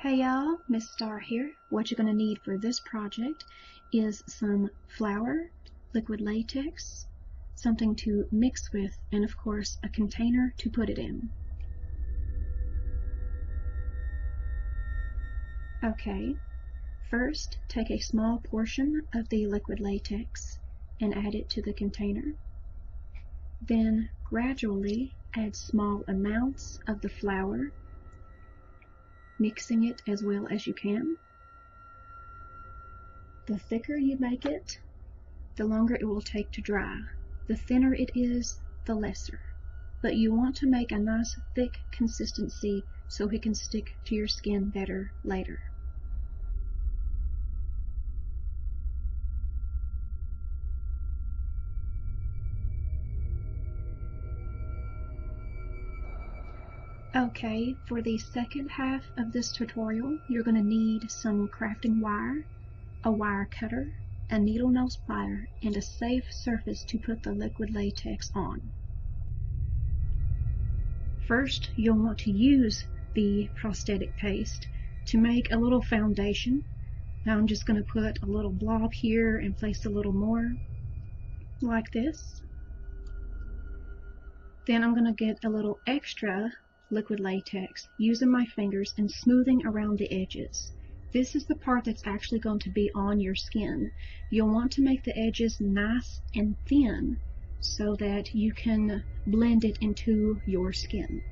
Hey y'all, Miss Star here. What you're going to need for this project is some flour, liquid latex, something to mix with, and of course a container to put it in. Okay, first take a small portion of the liquid latex and add it to the container. Then gradually add small amounts of the flour, mixing it as well as you can. The thicker you make it, the longer it will take to dry. The thinner it is, the lesser. But you want to make a nice thick consistency so it can stick to your skin better later. Okay, for the second half of this tutorial, you're going to need some crafting wire, a wire cutter, a needle nose plier, and a safe surface to put the liquid latex on. First, you'll want to use the prosthetic paste to make a little foundation. Now I'm just going to put a little blob here and place a little more, like this. Then I'm going to get a little extra liquid latex, using my fingers and smoothing around the edges. This is the part that's actually going to be on your skin. You'll want to make the edges nice and thin so that you can blend it into your skin.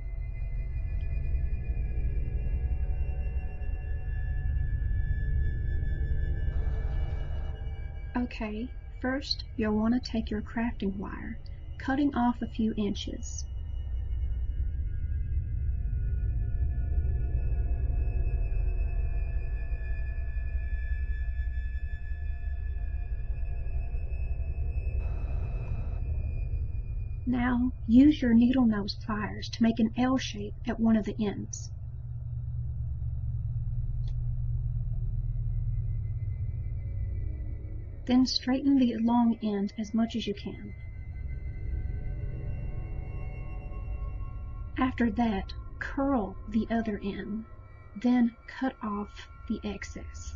Okay, first you'll want to take your crafting wire, cutting off a few inches. Now, use your needle nose pliers to make an L shape at one of the ends. Then straighten the long end as much as you can. After that, curl the other end, then cut off the excess.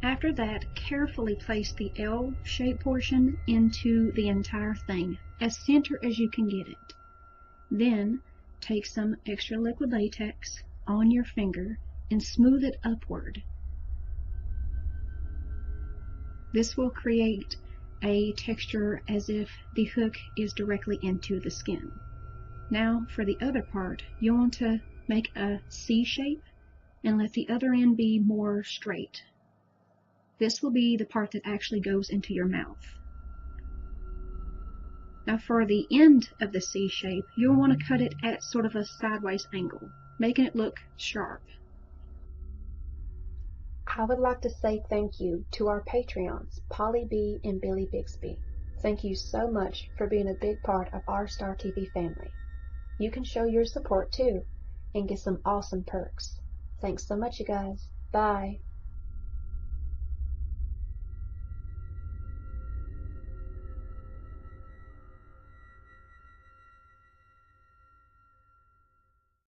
After that, carefully place the L-shaped portion into the entire thing, as center as you can get it. Then, take some extra liquid latex on your finger and smooth it upward. This will create a texture as if the hook is directly into the skin. Now, for the other part, you'll want to make a C shape and let the other end be more straight. This will be the part that actually goes into your mouth. Now for the end of the C shape, you'll want to cut it at sort of a sideways angle, making it look sharp. I would like to say thank you to our Patreons, Polly B and Billy Bixby. Thank you so much for being a big part of our Star TV family. You can show your support too and get some awesome perks. Thanks so much, you guys. Bye.